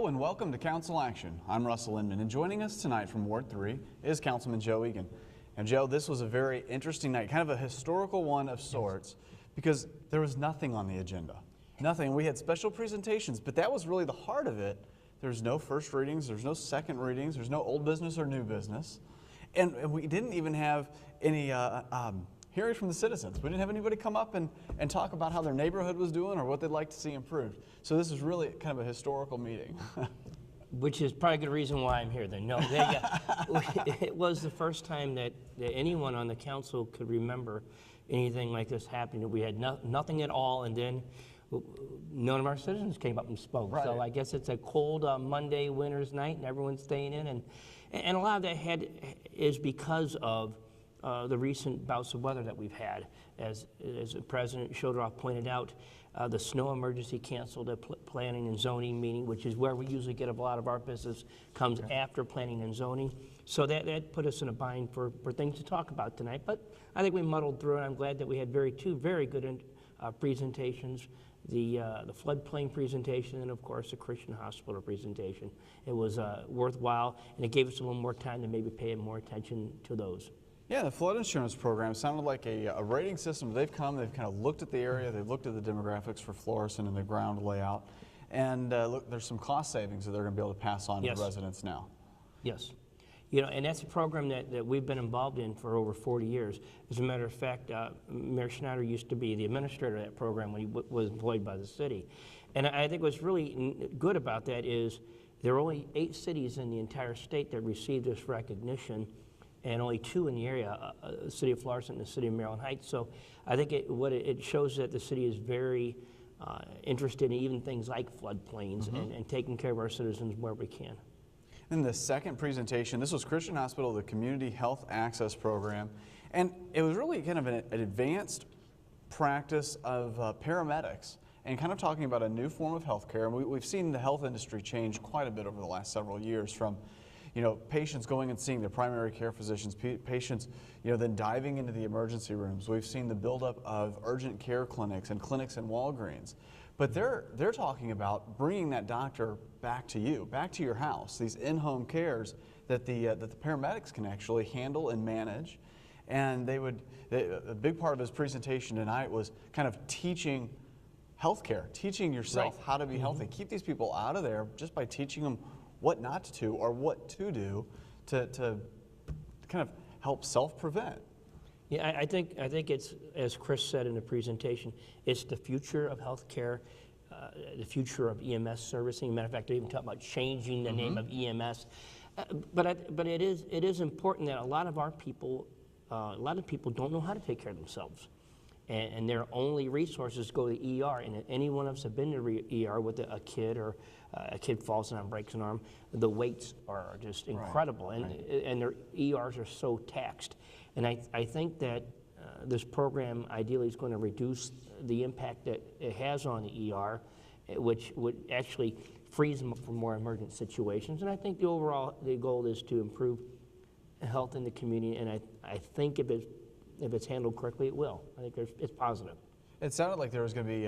Hello and welcome to Council Action. I'm Russell Inman, and joining us tonight from Ward 3 is Councilman Joe Eagan. And Joe, this was a very interesting night, kind of a historical one of sorts, because there was nothing on the agenda. Nothing. We had special presentations, but that was really the heart of it. There's no first readings, there's no second readings, there's no old business or new business. And we didn't even have any hearing from the citizens. We didn't have anybody come up and talk about how their neighborhood was doing or what they'd like to see improved. So this is really kind of a historical meeting. Which is probably a good reason why I'm here then. No, it was the first time that anyone on the council could remember anything like this happening. We had nothing at all, and then none of our citizens came up and spoke. Right. So I guess it's a cold Monday winter's night and everyone's staying in. And a lot of that is because of the recent bouts of weather that we've had. As President Shodroff pointed out, the snow emergency canceled a planning and zoning meeting, which is where we usually get a lot of our business, comes after planning and zoning. So that put us in a bind for things to talk about tonight. But I think we muddled through it. I'm glad that we had two very good presentations. The floodplain presentation and, of course, the Christian Hospital presentation. It was worthwhile, and it gave us a little more time to maybe pay more attention to those. Yeah, the flood insurance program sounded like a rating system. They've kind of looked at the area, they've looked at the demographics for Florissant and the ground layout, and look, there's some cost savings that they're going to be able to pass on to residents now. Yes. You know, and that's a program that we've been involved in for over 40 years. As a matter of fact, Mayor Schneider used to be the administrator of that program when he was employed by the city. And I think what's really good about that is there are only 8 cities in the entire state that receive this recognition, and only 2 in the area, the city of Florissant and the city of Maryland Heights. So I think it shows that the city is very interested in even things like floodplains and taking care of our citizens where we can. In the second presentation, this was Christian Hospital, the Community Health Access Program, and it was really kind of an advanced practice of paramedics and kind of talking about a new form of healthcare. And we've seen the health industry change quite a bit over the last several years, from patients going and seeing their primary care physicians, patients, then diving into the emergency rooms. We've seen the buildup of urgent care clinics and clinics in Walgreens. But they're talking about bringing that doctor back to you, back to your house, these in-home cares that the paramedics can actually handle and manage. And a big part of his presentation tonight was kind of teaching healthcare, teaching yourself how to be healthy. Keep these people out of there just by teaching them what not to do or what to do to kind of help self-prevent. Yeah, I think it's, as Chris said in the presentation, it's the future of healthcare, the future of EMS servicing. Matter of fact, they even talk about changing the name of EMS. But it is important that a lot of people don't know how to take care of themselves, and their only resources go to the ER. And if any one of us have been to the ER with a kid, or a kid falls down and breaks an arm, the waits are just incredible, and their ERs are so taxed. And I think that this program ideally is going to reduce the impact that it has on the ER, which would actually frees them up for more emergent situations. And I think the goal is to improve health in the community, and I think if it's handled correctly, it will. I think it's positive. It sounded like there was going to be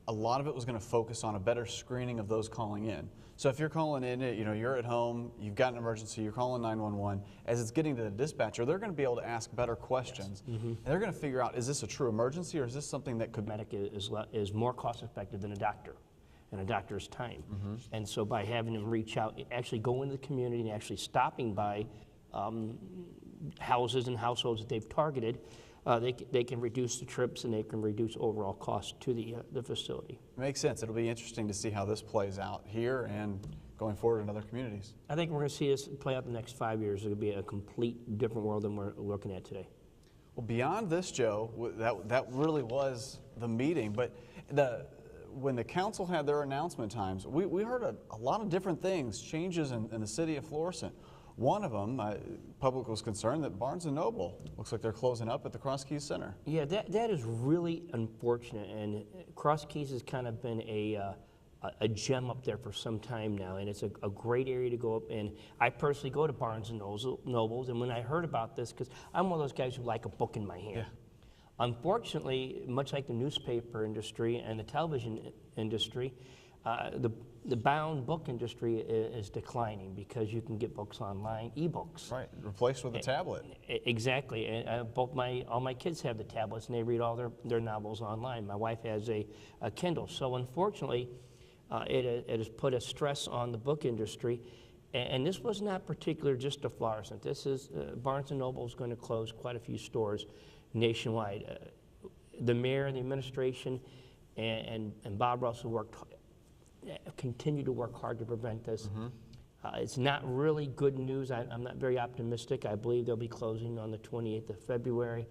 a lot of it was going to focus on a better screening of those calling in. So if you're calling in, you're at home, you've got an emergency, you're calling 911, as it's getting to the dispatcher, they're going to be able to ask better questions. And they're going to figure out, is this a true emergency, or is this something that could... Medic is more cost effective than a doctor and a doctor's time. And so by having them reach out, actually go into the community and actually stopping by houses and households that they've targeted, they can reduce the trips and they can reduce overall cost to the facility. Makes sense. It'll be interesting to see how this plays out here and going forward in other communities. I think we're going to see this play out the next 5 years. It'll be a complete different world than we're looking at today. Well, beyond this, Joe, that really was the meeting. But when the council had their announcement times, we heard a lot of different things, changes in the city of Florissant. One of them, public was concerned that Barnes & Noble looks like they're closing up at the Cross Keys Center. Yeah, that is really unfortunate, and Cross Keys has kind of been a gem up there for some time now, and it's a great area to go up in. I personally go to Barnes & Nobles, and when I heard about this, because I'm one of those guys who like a book in my hand. Yeah. Unfortunately, much like the newspaper industry and the television industry, The bound book industry is declining because you can get books online, e-books. Right, replaced with a tablet. Exactly. And all my kids have the tablets, and they read all their novels online. My wife has a Kindle. So unfortunately, it has put a stress on the book industry. And this was not particular just to Florissant. This is, Barnes & Noble is going to close quite a few stores nationwide. The mayor and the administration and Bob Russell continue to work hard to prevent this. It's not really good news. I'm not very optimistic. I believe they'll be closing on the 28th of February.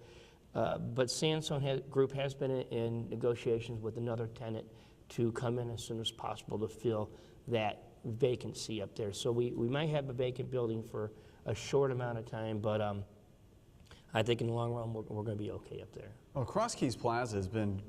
But Sandstone Group has been in negotiations with another tenant to come in as soon as possible to fill that vacancy up there. So we might have a vacant building for a short amount of time, but I think in the long run, we're going to be okay up there. Well, Cross Keys Plaza has been,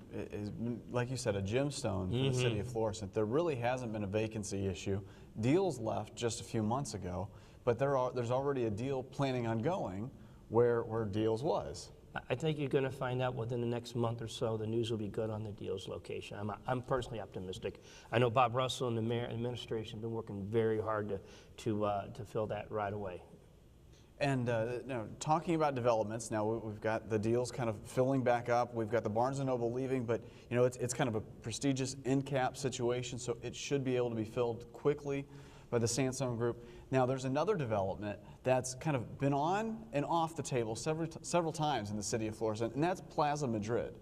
like you said, a gemstone for the city of Florissant. There really hasn't been a vacancy issue. Deals left just a few months ago, but there's already a deal planning on going where Deals was. I think you're going to find out within the next month or so. The news will be good on the Deals location. I'm personally optimistic. I know Bob Russell and the mayor and administration have been working very hard to fill that right away. And talking about developments, now we've got the Deals kind of filling back up. We've got the Barnes & Noble leaving, but it's kind of a prestigious end cap situation, so it should be able to be filled quickly by the Sandstone Group. Now there's another development that's kind of been on and off the table several times in the city of Florissant, and that's Plaza Madrid.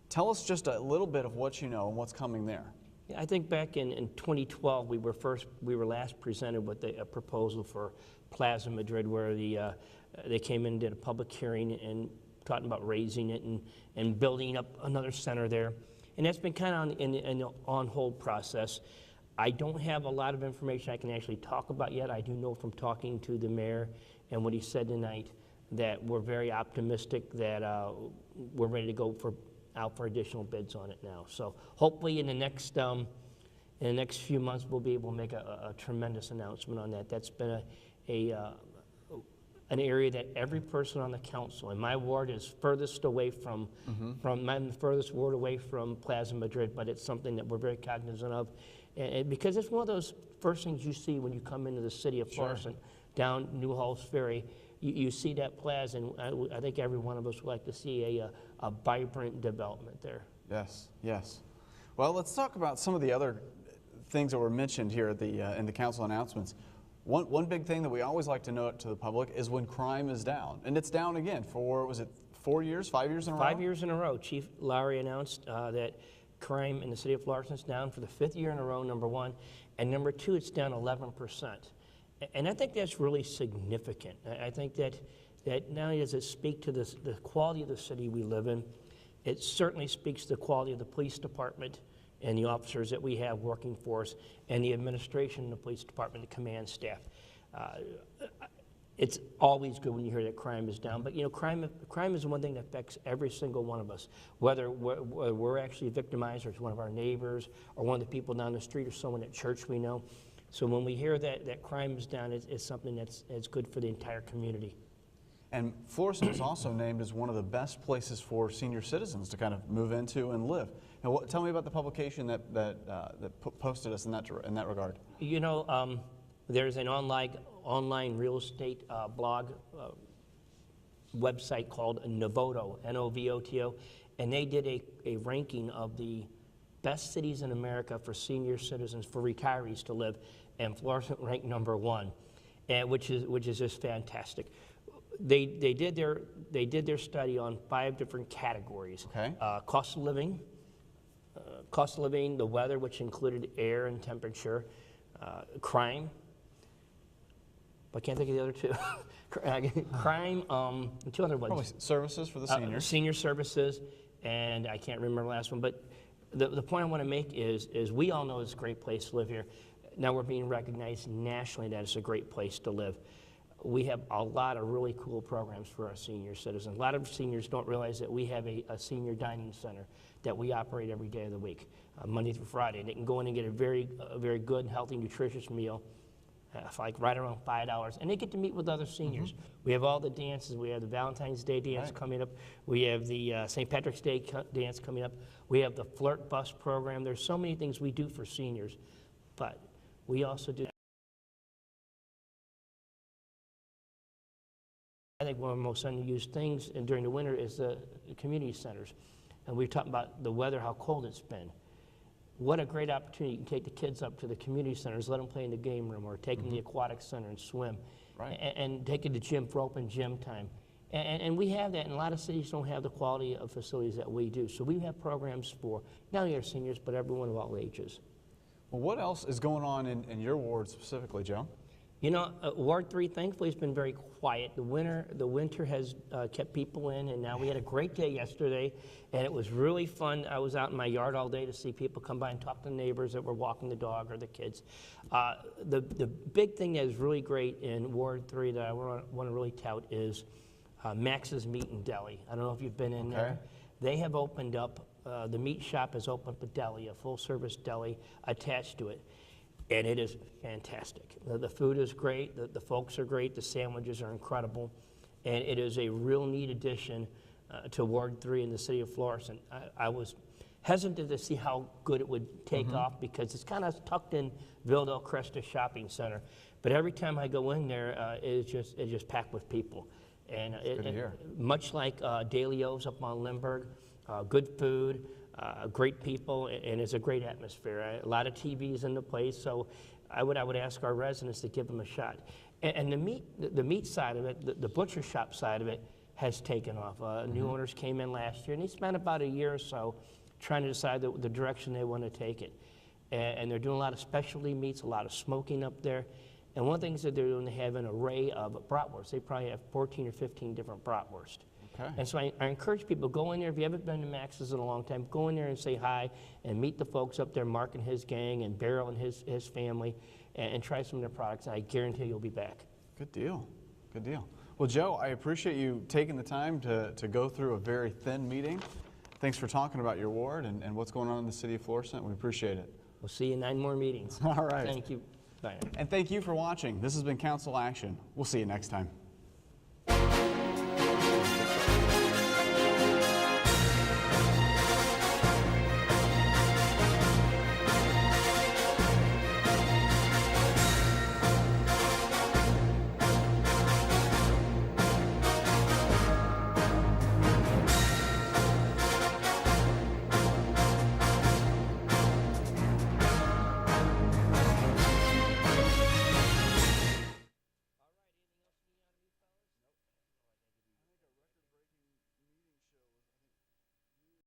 Tell us just a little bit of what you know and what's coming there. Yeah, I think back in 2012 we were last presented with a proposal for Plaza Madrid, where they came in and did a public hearing and talking about raising it and building up another center there, and that's been kind of in an on-hold process. I don't have a lot of information I can actually talk about yet. I do know from talking to the mayor and what he said tonight that we're very optimistic that we're ready to go out for additional bids on it now. So hopefully in the next few months we'll be able to make a tremendous announcement on that. That's been an area that every person on the council, and my ward is furthest away from I'm the furthest ward away from Plaza Madrid, but it's something that we're very cognizant of. And because it's one of those first things you see when you come into the city of Florissant, down New Halls Ferry, you see that plaza, and I think every one of us would like to see a vibrant development there. Yes, yes. Well, let's talk about some of the other things that were mentioned here at in the council announcements. One big thing that we always like to note to the public is when crime is down, and it's down again for, was it 4 years, 5 years in a row? 5 years in a row. Chief Lowry announced that crime in the city of Florissant is down for the 5th year in a row, number one, and number two, it's down 11%. And I think that's really significant. I think that not only does it speak to the quality of the city we live in, it certainly speaks to the quality of the police department and the officers that we have working for us, and the administration of the police department, the command staff. It's always good when you hear that crime is down, but crime is one thing that affects every single one of us, whether we're actually victimized or it's one of our neighbors or one of the people down the street or someone at church we know. So when we hear that crime is down, it's something that's good for the entire community. And Florissant was also named as one of the best places for senior citizens to kind of move into and live. Now, tell me about the publication that posted us in that regard. There's an online real estate blog website called Novoto, N-O-V-O-T-O, and they did a ranking of the best cities in America for senior citizens, for retirees to live, and Florissant ranked number one, and which is just fantastic. They did their study on 5 different categories. Okay. Cost of living, the weather, which included air and temperature, crime. I can't think of the other two. Crime, 2 other ones. Probably services for the seniors. Senior services, and I can't remember the last one. But the point I want to make is we all know it's a great place to live here. Now we're being recognized nationally that it's a great place to live. We have a lot of really cool programs for our senior citizens. A lot of seniors don't realize that we have a senior dining center that we operate every day of the week, Monday through Friday. They can go in and get a very good, healthy, nutritious meal like right around $5, and they get to meet with other seniors. We have all the dances. We have the Valentine's Day dance coming up. We have the St. Patrick's Day dance coming up. We have the Flirt Bus program. There's so many things we do for seniors, but we also do. I think one of the most unused things during the winter is the community centers. And we've talked about the weather, how cold it's been. What a great opportunity. You can take the kids up to the community centers, let them play in the game room, or take them to the aquatic center and swim. Right. And take them to gym for open gym time. And we have that, and a lot of cities don't have the quality of facilities that we do. So we have programs for not only our seniors, but everyone of all ages. Well, what else is going on in your ward specifically, Joe? You know, Ward 3, thankfully, has been very quiet. The winter has kept people in, and now we had a great day yesterday, and it was really fun. I was out in my yard all day to see people come by and talk to the neighbors that were walking the dog or the kids. The big thing that is really great in Ward 3 that I want to really tout is Max's Meat and Deli. I don't know if you've been in there. They have opened up, the meat shop has opened up a deli, a full-service deli attached to it. And it is fantastic. The food is great, the folks are great, the sandwiches are incredible, and it is a real neat addition to Ward 3 in the city of Florissant. I was hesitant to see how good it would take off because it's kind of tucked in Villa del Cresta Shopping Center. But every time I go in there, it's just packed with people. And much like Daily O's up on Lindbergh, good food, great people, and it's a great atmosphere. A lot of TVs in the place, so I would ask our residents to give them a shot. And the meat side of it, the butcher shop side of it, has taken off. New owners came in last year, and they spent about a year or so trying to decide the direction they want to take it. And they're doing a lot of specialty meats, a lot of smoking up there. And one of the things that they're doing, they have an array of bratwursts. They probably have 14 or 15 different bratwursts. And so I encourage people, go in there. If you haven't been to Max's in a long time, go in there and say hi and meet the folks up there, Mark and his gang and Beryl and his family, and try some of their products. And I guarantee you'll be back. Good deal. Good deal. Well, Joe, I appreciate you taking the time to go through a very thin meeting. Thanks for talking about your ward and what's going on in the city of Florissant. We appreciate it. We'll see you in 9 more meetings. All right. Thank you. Bye. And thank you for watching. This has been Council Action. We'll see you next time.